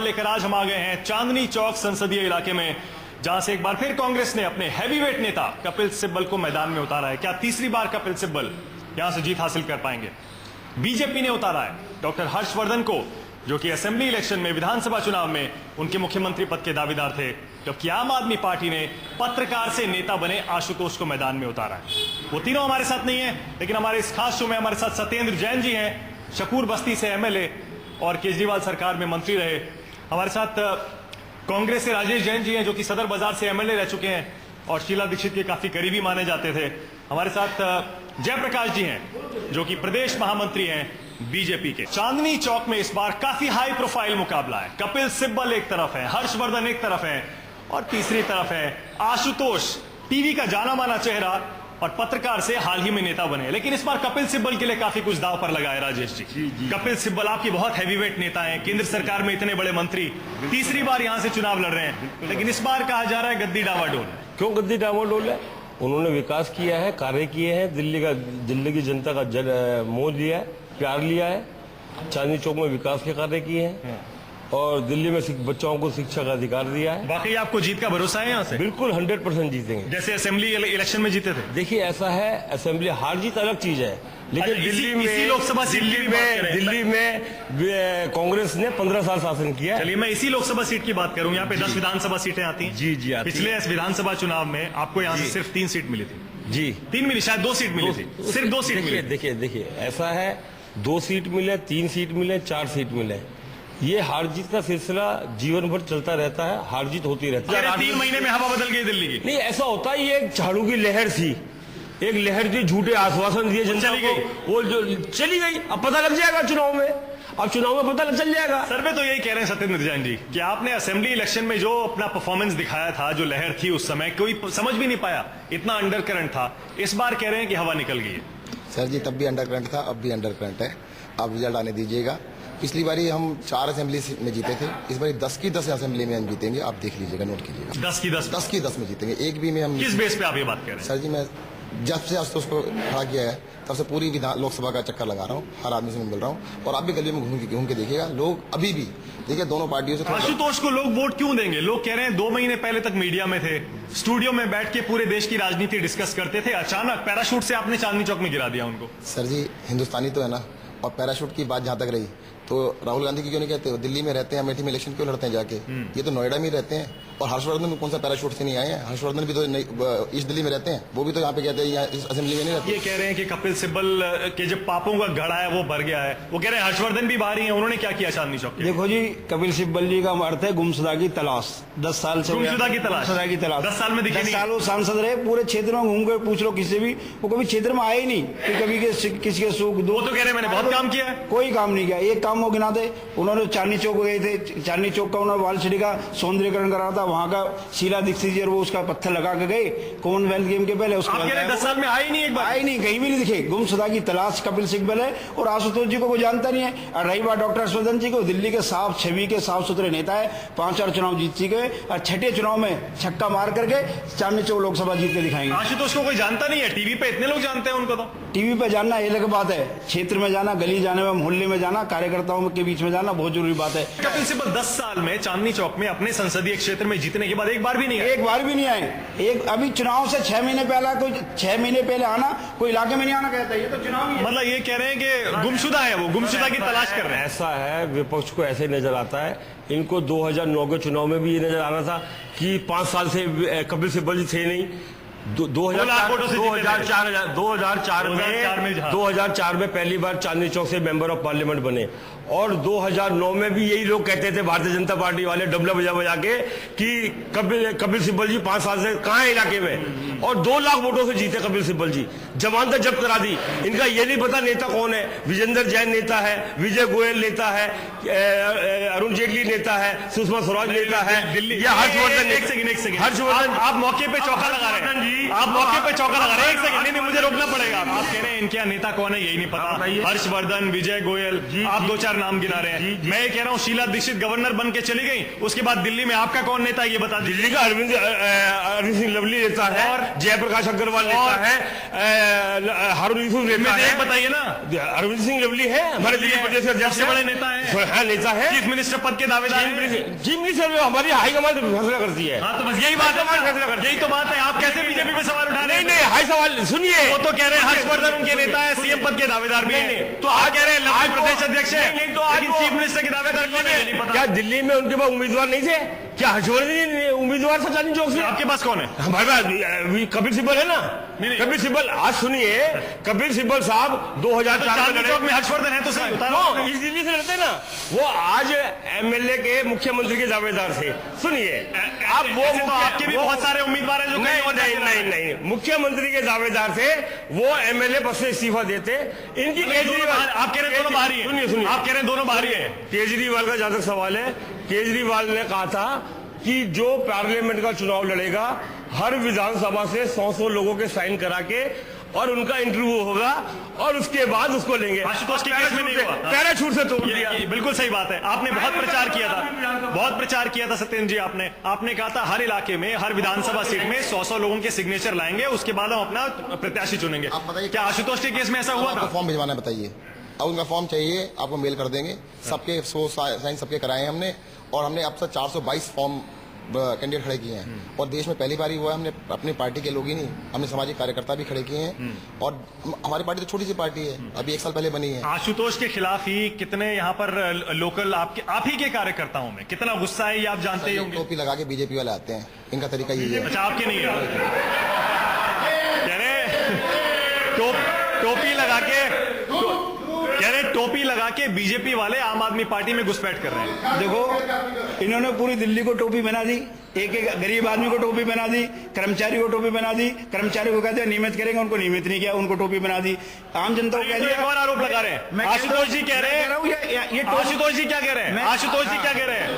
सवाल लेकर आज हम आ गए हैं चांदनी चौक संसदीय इलाके में, जहां से एक बार फिर कांग्रेस ने अपने हैवीवेट नेता कपिल सिब्बल को मैदान में उतारा है। क्या तीसरी बार कपिल सिब्बल यहां से जीत हासिल कर पाएंगे? बीजेपी ने उतारा है डॉक्टर हर्षवर्धन को, जो कि असेंबली इलेक्शन में, विधानसभा चुनाव में उनके मुख्यमंत्री पद के दावेदार थे, जबकि आम आदमी पार्टी ने पत्रकार से नेता बने आशुतोष को मैदान में उतारा है। वो तीनों हमारे साथ नहीं है, लेकिन हमारे इस खास शो में हमारे साथ सत्येंद्र जैन जी हैं, शकूर बस्ती से एमएलए और केजरीवाल सरकार में मंत्री रहे। हमारे साथ कांग्रेस से राजेश जैन जी हैं, जो कि सदर बाजार से एमएलए रह चुके हैं और शीला दीक्षित के काफी करीबी माने जाते थे। हमारे साथ जयप्रकाश जी हैं, जो कि प्रदेश महामंत्री हैं बीजेपी के। चांदनी चौक में इस बार काफी हाई प्रोफाइल मुकाबला है। कपिल सिब्बल एक तरफ है, हर्षवर्धन एक तरफ है और तीसरी तरफ है आशुतोष, टीवी का जाना माना चेहरा और पत्रकार से हाल ही में नेता बने। लेकिन इस बार कपिल सिब्बल के लिए काफी कुछ दाव पर लगा है राजेश जी। कपिल सिब्बल आपकी बहुत हैवीवेट नेता हैं, केंद्र सरकार में इतने बड़े मंत्री, तीसरी बार यहां से चुनाव लड़ रहे हैं, लेकिन इस बार कहा जा रहा है गद्दी डावाडोल। क्यों गद्दी डावाडोल है? उन्होंने विकास किया है, कार्य किए हैं, दिल्ली की जनता का मोह लिया है, प्यार लिया है, चांदनी चौक में विकास के कार्य किए हैं और दिल्ली में बच्चों को शिक्षा का अधिकार दिया है। वाकई आपको जीत का भरोसा है यहाँ से? बिल्कुल 100% जीतेंगे, जैसे असेंबली इलेक्शन में जीते थे। देखिए ऐसा है, असेंबली हार जीत अलग चीज है, लेकिन दिल्ली में कांग्रेस ने 15 साल शासन किया। चलिए मैं इसी लोकसभा सीट की बात करूं, यहाँ पे 10 विधानसभा सीटें आती हैं। जी जी आती। पिछले विधानसभा चुनाव में आपको यहाँ से सिर्फ 3 सीट मिली थी। जी 3 मिली, शायद 2 सीट मिली थी, सिर्फ 2 सीट मिली। देखिए ऐसा है, 2 सीट मिले, 3 सीट मिले, 4 सीट मिले, ये हार जीत का सिलसिला जीवन भर चलता रहता है, हार जीत होती रहती है। 3 महीने में हवा बदल गई दिल्ली की। नहीं ऐसा होता है, ये एक झाड़ू की लहर थी, एक लहर थी, झूठे आश्वासन दिए जनता को, वो जो चली गई। अब पता लग जाएगा चुनाव में, अब चुनाव में पता चल जाएगा। सर्वे तो यही कह रहे हैं सत्येंद्र जैन जी कि आपने असेंबली इलेक्शन में जो अपना परफॉर्मेंस दिखाया था, जो लहर थी उस समय, कोई समझ भी नहीं पाया, इतना अंडर करंट था। इस बार कह रहे हैं कि हवा निकल गई है। सर जी तब भी अंडर करंट था, अब भी अंडर करंट है। आप रिजल्ट आने दीजिएगा। पिछली बारी हम 4 असेंबली में जीते थे, इस बारी 10 की 10 असेंबली में हम जीतेंगे। आप देख लीजिएगा, नोट कीजिएगा। 10 की 10 में जीतेंगे, एक भी में हम। किस बेस पे आप ये बात कह रहे हैं? सर जी मैं जब से आज तो उसको खड़ा किया है तब से पूरी लोकसभा का चक्कर लगा रहा हूँ, हर आदमी से मिल रहा हूँ और आप भी गली में घूम के देखिएगा। लोग अभी भी देखिए दोनों पार्टियों से। आशुतोष को लोग वोट क्यों देंगे? लोग कह रहे हैं 2 महीने पहले तक मीडिया में थे, स्टूडियो में बैठ के पूरे देश की राजनीति डिस्कस करते थे, अचानक पैराशूट से आपने चांदनी चौक में गिरा दिया उनको। सर जी हिंदुस्तानी तो है ना, और पैराशूट की बात जहां तक रही तो राहुल गांधी की क्यों नहीं कहते? दिल्ली में रहते हैं, अमेठी में इलेक्शन क्यों लड़ते हैं जाके? ये तो नोएडा में रहते हैं। और हर्षवर्धन कौन सा पैराशूट से नहीं आए हैं? हर्षवर्धन भी तो ईस्ट दिल्ली में रहते हैं, वो भी तो यहाँ पे कहते हैं इस असेंबली में नहीं रहते। ये कह रहे हैं कि कपिल सिब्बल के जो पापों का घड़ा है वो भर गया है। वो कह रहे हैं हर्षवर्धन भी बाहरी हैं, उन्होंने क्या किया चांदनी चौक? देखो जी, कपिल सिब्बल जी का अर्थ है गुमशुदा की तलाश। 10 साल से गुमशुदा की तलाश 10 साल में दिखे नहीं। 10 साल वो सांसद रहे, पूरे क्षेत्र में घूम कर पूछ लो किसी भी, वो कभी क्षेत्र में आए ही नहीं कि कभी किसी के सुख वो तो कह रहे मैंने बहुत काम किया है। कोई काम नहीं किया। एक काम वो गिना दे, उन्होंने चांदनी चौक गए थे, चांदनी चौक का उन्होंने वाल सिटी का सौंदर्यकरण करा था, वहां का शीला दीक्षित जी वो उसका पत्थर लगा के गए कॉमनवेल्थ गेम के पहले। उसको 10 साल में आए नहीं, एक बार आए नहीं, कहीं भी नहीं दिखे। गुमशुदा की तलाश कपिल सिब्बल है और आशुतोष जी को कोई जानता नहीं है। और रही बात डॉक्टर हर्षवर्धन जी को, दिल्ली के साफ छवि के साफ सुथरे नेता है, 5-4 चुनाव जीत चुके और 6ठे चुनाव में छक्का मार करके चांदनी चौक लोकसभा जीत के दिखाएंगे। आशुतोष को कोई जानता नहीं है, टीवी पे इतने लोग जानते हैं उनको। तो टीवी पे जानना ये अलग बात है, क्षेत्र में जाना, गली जाने में, मोहल्ले में जाना, कार्यकर्ताओं के बीच में जाना बहुत जरूरी बात है। कपिल सिब्बल 10 साल में चांदनी चौक में अपने संसदीय क्षेत्र में जीतने के बाद एक बार भी नहीं आए। एक बार भी नहीं आए। एक अभी चुनाव से 6 महीने पहले, कोई 6 महीने पहले आना, कोई इलाके में नहीं आना कहता है। ये तो चुनाव ही मतलब ये कह रहे हैं कि गुमशुदा है, वो गुमशुदा की तलाश कर रहे हैं। ऐसा है, विपक्ष को ऐसे नजर आता है। इनको 2009 के चुनाव में भी ये नजर आना था कि 5 साल से कपिल सिब्बल जी थे नहीं। 2004 में पहली बार चांदनी चौक से मेंबर ऑफ पार्लियामेंट बने और 2009 में भी यही लोग कहते थे, भारतीय जनता पार्टी वाले डबला बजा के कि कपिल सिब्बल जी 5 साल से कहां है इलाके में, और 2 लाख वोटों से जीते कपिल सिब्बल जी। जमानत जब्त करा दी। इनका ये नहीं पता नेता कौन है। विजेंद्र जैन नेता है, विजय गोयल नेता है, अरुण जेटली नेता है, सुषमा स्वराज नेता है, या हर्षवर्धन। एक सेकंड हर्षवर्धन, आप मौके पे चौका लगा रहे हैं जी, आप मौके पे चौका लगा रहे हैं। एक सेकंड, नहीं मुझे रोकना पड़ेगा। आप कह रहे हैं इनके नेता कौन है यही नहीं पता। हर्षवर्धन, विजय गोयल, आप 2-4 नाम गिना रहे हैं। मैं ये कह रहा हूँ शीला दीक्षित गवर्नर बन के चली गई, उसके बाद दिल्ली में आपका कौन नेता है ये बता दीजिए। दिल्ली का अरविंद सिंह लवली नेता है, और जयप्रकाश अग्रवाल नेता है, हारून यूसुफ नेता है, बताइए ना, अरविंद सिंह लवली है हमारे दिल्ली प्रदेश के अध्यक्ष, सबसे बड़े नेता है, हाँ नेता है, चीफ मिनिस्टर पद के दावेदार हैं। चीफ मिनिस्टर हमारी हाईकमान फैसला करती है। हाँ तो बस यही बात है, यही तो बात है। आप कैसे बीजेपी पे सवाल उठा रहे हैं? नहीं हाई सवाल सुनिए, वो तो कह रहे हैं हर्षवर्धन उनके नेता है, सीएम पद के दावेदार भी हैं, तो आप कह रहे हैं लवली प्रदेश अध्यक्ष है, नहीं तो आज चीफ मिनिस्टर के दावेदार कौन है नहीं पता। क्या दिल्ली में उनके पास उम्मीदवार नहीं थे? क्या हर्षवर्धन उम्मीदवार था चांदनी चौक से? आपके पास कौन है? हमारे पास कपिल सिब्बल है ना। नहीं। कपिल सिब्बल, आज सुनिए, कपिल सिब्बल साहब 2004 में चांदनी चौक में हर्षवर्धन है तो सही बता रहा हूं। इस दिल्ली से लड़ते ना, वो आज एमएलए के मुख्यमंत्री के दावेदार थे। सुनिए आप वो ऐसे तो आपके भी बहुत सारे उम्मीदवार हैं जो नहीं मुख्यमंत्री के दावेदार थे, वो एमएलए पद से इस्तीफा देते। इनकी केजरीवाल, आप कह रहे हैं दोनों बाहरी है, सुनिए आप कह रहे हैं दोनों बाहरी है। केजरीवाल का जहां तक सवाल है, केजरीवाल ने कहा था कि जो पार्लियामेंट का चुनाव लड़ेगा हर विधानसभा से 100 लोगों के साइन करा के और उनका इंटरव्यू होगा और उसके बाद उसको लेंगे। आशुतोष के केस में नहीं हुआ, पैराशूट से तोड़ दिया। ये बिल्कुल सही बात है। आपने बहुत प्रचार किया था, बहुत प्रचार किया था सत्येंद्र जी। आपने कहा था हर इलाके में, हर विधानसभा सीट में 100 लोगों के सिग्नेचर लाएंगे, उसके बाद हम अपना प्रत्याशी चुनेंगे। आप बताइए, क्या आशुतोष के केस में ऐसा हुआ था? फॉर्म भिजवाना है बताइए। अब उनका फॉर्म चाहिए, आपको मेल कर देंगे। सबके 100 साइन सबके कराए हैं हमने, और हमने अब तक 422 फॉर्म कैंडिडेट खड़े किए हैं। और देश में पहली बार ही हुआ है, हमने अपनी पार्टी के लोग ही नहीं, हमने सामाजिक कार्यकर्ता भी खड़े किए हैं। और हमारी पार्टी तो छोटी सी पार्टी है, अभी 1 साल पहले बनी है। आशुतोष के खिलाफ ही कितने यहाँ पर लोकल आप ही के कार्यकर्ताओं में कितना गुस्सा है ये आप जानते ही होंगे। टोपी लगा के बीजेपी वाले आते हैं, इनका तरीका यही है। अच्छा आपके नहीं है, कह रहे टोपी लगा के, कह रहे टोपी लगा के बीजेपी वाले आम आदमी पार्टी में घुसपैठ कर रहे हैं। देखो इन्होंने पूरी दिल्ली को टोपी बना दी, एक गरीब आदमी को टोपी बना दी, कर्मचारी को टोपी बना दी। कर्मचारी को कहते हैं नियमित करेंगे, उनको नियमित नहीं किया, उनको टोपी बना दी। आम जनता को कह एक दिया। और आरोप लगा रहे हैं। आशुतोष जी कह रहे हैं, आशुतोष जी क्या कह रहे हैं? आशुतोष जी क्या कह रहे हैं?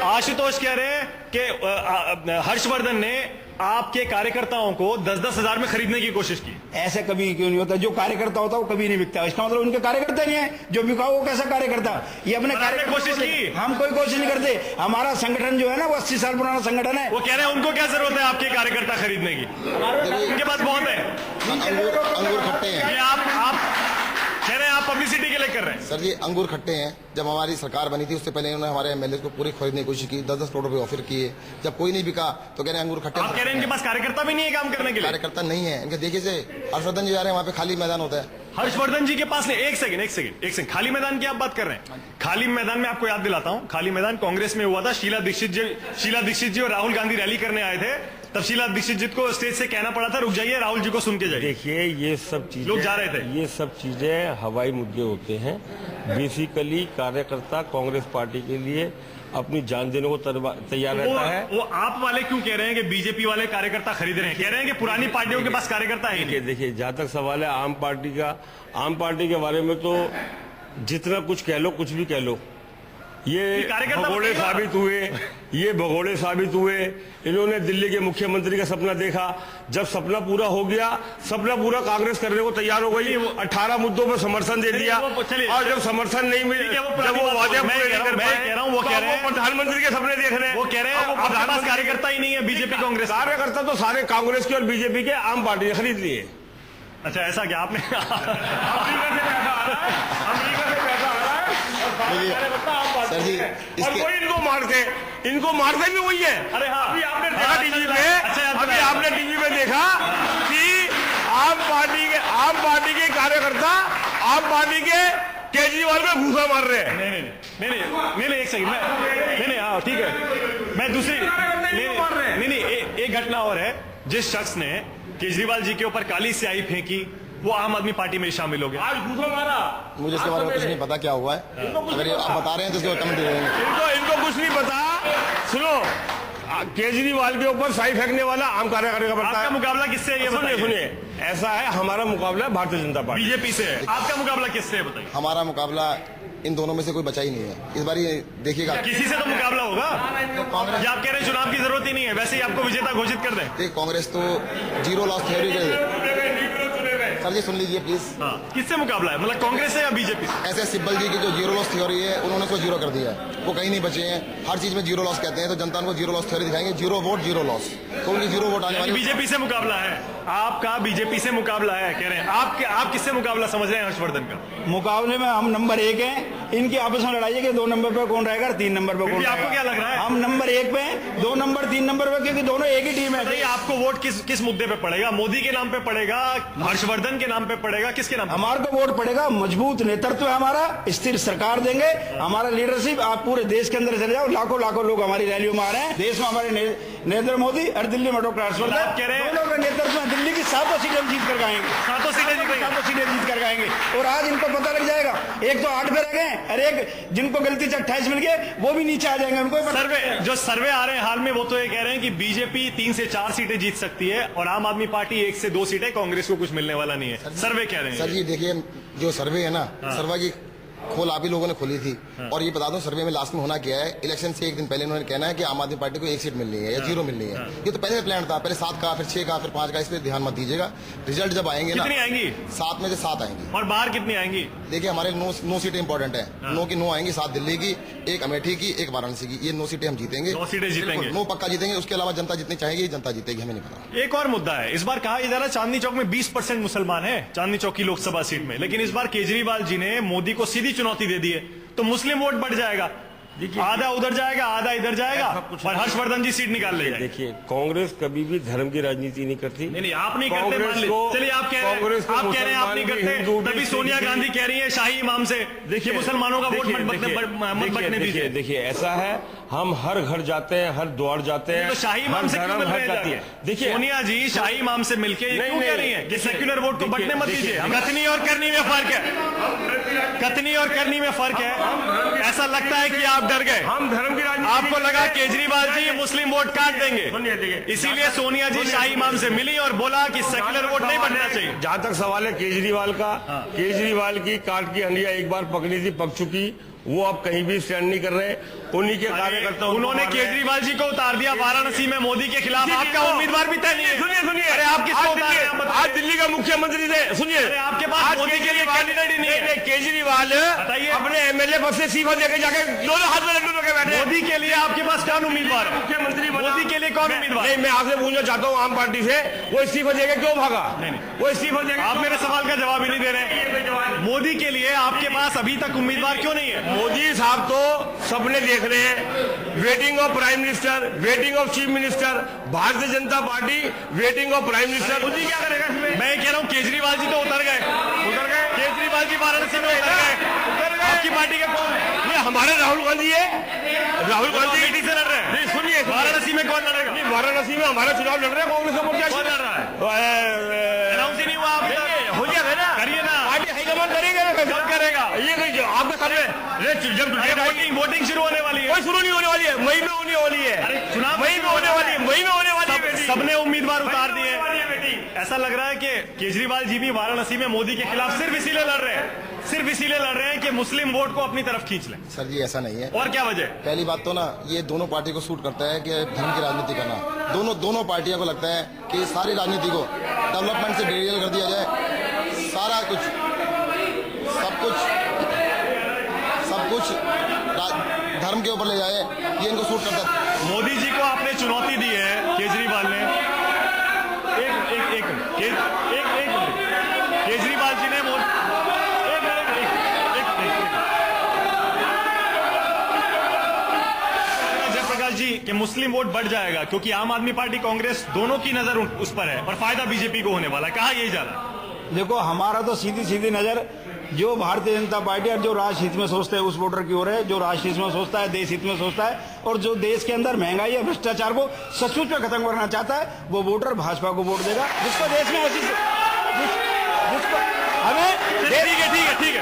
आशुतोष कह रहे हैं कि हर्षवर्धन ने आपके कार्यकर्ताओं को 10-10 हजार में खरीदने की कोशिश की। ऐसे कभी क्यों नहीं होता? जो कार्यकर्ता होता है वो कभी नहीं बिकता। इसका मतलब उनके कार्यकर्ता नहीं है, जो बिका वो कैसा कार्यकर्ता? ये अपने आपने कोशिश की? हम कोई कोशिश नहीं करते। हमारा संगठन जो है ना वो 80 साल पुराना संगठन है। वो कह रहे हैं उनको क्या जरूरत है आपके कार्यकर्ता खरीदने की, उनके पास बहुत है। अंगूर खट्टे हैं ये आप कह रहे हैं आप पब्लिसिटी के लिए कर रहे हैं। सर जी, अंगूर खट्टे हैं। जब हमारी सरकार बनी थी उससे पहले इन्होंने हमारे एमएलए को पूरी खरीदने की कोशिश की, 10-10 करोड़ रुपए ऑफर किए। जब कोई नहीं बिका तो कह रहे हैं अंगूर खट्टे। आप कह रहे हैं इनके पास कार्यकर्ता भी नहीं है काम करने के लिए? कार्यकर्ता नहीं है इनके। देखिए से हर्षवर्धन जी जा रहे हैं, वहाँ पे खाली मैदान होता है। हर्षवर्धन जी के पास नहीं। एक सेकंड, खाली मैदान की आप बात कर रहे हैं। खाली मैदान में आपको याद दिलाता हूं, खाली मैदान कांग्रेस में हुआ था। शीला दीक्षित जी और राहुल गांधी रैली करने आए थे, तब शीला दीक्षित जी को स्टेज से कहना पड़ा था रुक जाइए, राहुल जी को सुन के जाइए। देखिए ये सब चीजें, लोग जा रहे थे। ये सब चीजें हवाई मुद्दे होते हैं। बेसिकली कार्यकर्ता कांग्रेस पार्टी के लिए अपनी जान देने को तैयार रहता है। वो आप वाले क्यों कह रहे हैं कि बीजेपी वाले कार्यकर्ता खरीद रहे हैं? कह रहे हैं कि पुरानी पार्टियों के पास कार्यकर्ता है ही नहीं। देखिए जहां तक सवाल है आम पार्टी के बारे में, तो जितना कुछ कह लो, कुछ भी कह लो, ये भगोड़े साबित हुए। इन्होंने दिल्ली के मुख्यमंत्री का सपना देखा, जब सपना पूरा हो गया, सपना पूरा कांग्रेस करने को तैयार हो गई। 18 मुद्दों पर समर्थन दे दिया, और जब समर्थन नहीं मिली, जब वो वादे पूरे नहीं कर पाए, वो कह रहे हैं प्रधानमंत्री के सपने देख रहे हैं। वो कह रहे हैं आपके पास कार्यकर्ता ही नहीं है बीजेपी कांग्रेस। कार्यकर्ता तो सारे कांग्रेस के और बीजेपी के आम पार्टी ने खरीद लिए। अच्छा ऐसा क्या आपने सर जी और कोई इनको मारते भी वही है। अरे हाँ, अभी आपने देखा टीवी पे, देखा कि आम पार्टी के कार्यकर्ता आम पार्टी के केजरीवाल में घूसा मार रहे हैं। नहीं एक सेकंड, नहीं हाँ ठीक है। मैं दूसरी नहीं एक घटना और है। जिस शख्स ने केजरीवाल जी के ऊपर काली स्याही फेंकी वो आम आदमी पार्टी में शामिल हो गया। आज घूसा मारा। मुझे इसके बारे में कुछ नहीं पता क्या हुआ है। अगर ये आप बता रहे हैं तो इसके कमेंट दे देंगे। इनको कुछ नहीं पता। सुनो, केजरीवाल के ऊपर स्याही फेंकने वाला आम कार्यकर्ता आपका है। मुकाबला किससे है ये बताइए? सुनिए, ऐसा है, हमारा मुकाबला भारतीय जनता पार्टी बीजेपी से है। आपका मुकाबला किससे है बताइए? हमारा मुकाबला इन दोनों में से कोई बचा ही नहीं है। इस बार ये देखिएगा, किसी से तो मुकाबला होगा। या आप कह रहे हैं चुनाव की जरूरत ही नहीं है, वैसे ही आपको विजेता घोषित कर दें? कांग्रेस तो जीरो लॉस थ्योरी के सर जी सुन लीजिए प्लीज। हाँ, किससे मुकाबला है, मतलब कांग्रेस से या बीजेपी से? ऐसे सिब्बल जी की जो जीरो लॉस थ्योरी है उन्होंने उसको जीरो कर दिया है, वो कहीं नहीं बचे हैं, हर चीज में जीरो लॉस कहते हैं, तो जनता को जीरो लॉस थ्योरी दिखाएंगे, जीरो वोट जीरो लॉस, तो उनकी जीरो वोट आने वाली। बीजेपी से मुकाबला है आपका, बीजेपी से मुकाबला है कह रहे हैं आप किससे मुकाबला समझ रहे हैं हर्षवर्धन का? मुकाबले में हम नंबर 1 हैं, इनकी आपस में लड़ाई है कि 2 नंबर पे कौन रहेगा, 3 नंबर पे कौन रहेगा। आपको क्या लग रहा है? हम नंबर 1 पे हैं, 2 नंबर 3 नंबर पे, क्योंकि दोनों एक ही टीम है। नहीं, आपको वोट किस मुद्दे पे पड़ेगा? मोदी के नाम पे पड़ेगा, हर्षवर्धन के नाम पे पड़ेगा, किसके नाम पे? हमारे को वोट पड़ेगा, मजबूत नेतृत्व है हमारा, स्थिर सरकार देंगे, हमारा लीडरशिप। आप पूरे देश के अंदर चले जाओ, लाखों लाखों लोग हमारी रैलियों में आ रहे हैं। देश में हमारे नरेंद्र मोदी और दिल्ली में डॉक्टर हर्षवर्धन आप कह रहे हैं दोनों के नेतृत्व में दिल्ली की 7 सीटें हम जीत कर आएंगे, 7 सीटें जीतेंगे। 7 सीटें जीत कर आएंगे। और आज इनको पता लग जाएगा, एक तो 8 पे रह गए और एक जिनको गलती से 28 मिल गए वो भी नीचे आ जाएंगे। उनको सर्वे आ रहे हैं हाल में, वो तो ये कह रहे हैं कि बीजेपी 3 से 4 सीटें जीत सकती है और आम आदमी पार्टी 1 से 2 सीटें, कांग्रेस को कुछ मिलने वाला नहीं है, सर्वे कह रहे हैं। सर जी देखिए, जो सर्वे है ना, सर्वे की खोल आप ही लोगों ने खोली थी। और ये बता दूं, सर्वे में लास्ट में होना क्या है, इलेक्शन से एक दिन पहले उन्होंने कहना है कि आम आदमी पार्टी को 1 सीट मिलनी है या 0 मिलनी है। ये तो पहले प्लान था, पहले 7 का, फिर 6 का, फिर 5 का, इस पर ध्यान मत दीजिएगा। रिजल्ट जब आएंगे ना, कितनी आएंगी? 7 में से 7 आएंगी। और बाहर कितनी आएंगी? देखिए हमारे 9 सीटें इंपॉर्टेंट है, 9 की 9 आएंगी, 7 दिल्ली की, 1 अमेठी की, 1 वाराणसी की, ये 9 सीटें हम जीतेंगे। 9 सीटें जीतेंगे, 9 पक्का जीतेंगे। उसके अलावा जनता जितनी चाहेगी जनता जीतेगी, हमें नहीं पता। एक और मुद्दा है, इस बार कहा जा रहा है चांदनी चौक में 20% मुसलमान है, चांदनी चौक की लोकसभा सीट में, लेकिन इस बार केजरीवाल जी ने मोदी को सीधी चुनौती दे दी है, तो मुस्लिम वोट बढ़ जाएगा, आधा उधर जाएगा, आधा इधर जाएगा और हर्षवर्धन जी सीट निकाल ले जाएंगे। देखिए, कांग्रेस कभी भी धर्म की राजनीति नहीं करती। नहीं, आप नहीं करते, मान लीजिए। चलिए आप कह रहे हैं आप नहीं करते, तभी सोनिया गांधी कह रही है शाही इमाम से देखिए मुसलमानों का वोट मत बटने दीजिए। देखिए ऐसा है, हम हर घर जाते हैं, हर द्वार जाते हैं, तो शाही इमाम से क्यों मिल रहे हैं? देखिए सोनिया जी शाही इमाम से मिलके क्यों कह रही है कि सेक्युलर वोट को बटने मत दीजिए? कथनी और करनी में फर्क है, कथनी और करनी में फर्क है। ऐसा लगता है कि आप डर गए, हम धर्म की राजनीति, आपको लगा केजरीवाल जी मुस्लिम वोट काट देंगे, इसीलिए सोनिया जी शाही इमाम से मिली और बोला कि सेक्युलर वोट नहीं बनना चाहिए। जहां तक सवाल है केजरीवाल का, केजरीवाल की काट की हंडिया एक बार पकड़ी थी, पक चुकी, वो अब कहीं भी स्टैंड नहीं कर रहे। उन्हीं के कार्यकर्ता, उन्होंने केजरीवाल जी को उतार दिया वाराणसी में मोदी के खिलाफ, आपका उम्मीदवार भी तय नहीं है। सुनिए, अरे आप किसको उतार रहे हैं? आज दिल्ली का मुख्यमंत्री थे, सुनिए, आपके पास मोदी के लिए कैंडिडेट ही नहीं है। केजरीवाल अपने एमएलए पद से इस्तीफा देकर जाके दोनों हाथ में लड्डू लेके बैठे। मोदी के लिए आपके पास कौन उम्मीदवार है? मुख्यमंत्री मोदी के लिए कौन उम्मीदवार? नहीं, मैं आपसे पूछना चाहता हूँ, आम पार्टी से वो इस्तीफा देकर क्यों भागा? वो इस्तीफा देकर, आप मेरे सवाल का जवाब ही नहीं दे रहे। मोदी के लिए आपके पास अभी तक उम्मीदवार क्यों नहीं है? मोदी साहब तो सबने देख रहे हैं, waiting of prime minister, waiting of chief minister, Bharatiya Janata party waiting of prime minister. Modi क्या करेगा इसमें? मैं कह रहा हूँ केजरीवाल जी तो उतर गए, केजरीवाल जी वाराणसी में उतर गए। आपकी पार्टी के कौन? ये हमारे राहुल गांधी है, राहुल गांधी अमेठी से लड़ रहे हैं। नहीं, सुनिए, वाराणसी में कौन लड़ेगा? नहीं, वाराणसी में हमारा चुनाव लड़ रहे हैं, कांग्रेस का मोर्चा कौन लड़ रहा है? अनाउंस ही नहीं हुआ आप तक। हो जाएगा ना, करिए ना, पार्टी हाईकमान करेगा ना, कब करेगा? ये आपके सामने जब वोटिंग शुरू होने वाली है। कोई शुरू नहीं होने वाली है, मई में होने वाली है। अरे चुनाव मई में होने वाली है, मई में होने वाली है बेटी। सबने उम्मीदवार उतार दिए। ऐसा लग रहा है कि केजरीवाल जी भी वाराणसी में मोदी के खिलाफ सिर्फ इसीलिए लड़ रहे हैं, सिर्फ इसीलिए लड़ रहे हैं कि मुस्लिम वोट को अपनी तरफ खींच लें। सर जी ऐसा नहीं है। और क्या वजह? पहली बात तो ना, ये दोनों पार्टी को सूट करता है कि धर्म की राजनीति करना। दोनों पार्टियों को लगता है कि सारी राजनीति को डेवलपमेंट से डिरेल कर दिया जाए, सारा कुछ सब कुछ धर्म के ऊपर ले जाए, ये इनको सूट करता है। मोदी जी को आपने चुनौती दी है, केजरीवाल ने केजरीवाल जी ने जयप्रकाश जी कि मुस्लिम वोट बढ़ जाएगा क्योंकि आम आदमी पार्टी कांग्रेस दोनों की नजर उस पर है और फायदा बीजेपी को होने वाला है, कहा यही जा रहा है? देखो, हमारा तो सीधी नजर जो भारतीय जनता पार्टी और जो राष्ट्र हित में सोचते हैं उस वोटर की ओर है, जो राष्ट्र हित में सोचता है, देश हित में सोचता है और जो देश के अंदर महंगाई या भ्रष्टाचार को सचमुच में खत्म करना चाहता है, वो वोटर भाजपा को वोट देगा, जिसको देश में हमें ठीक है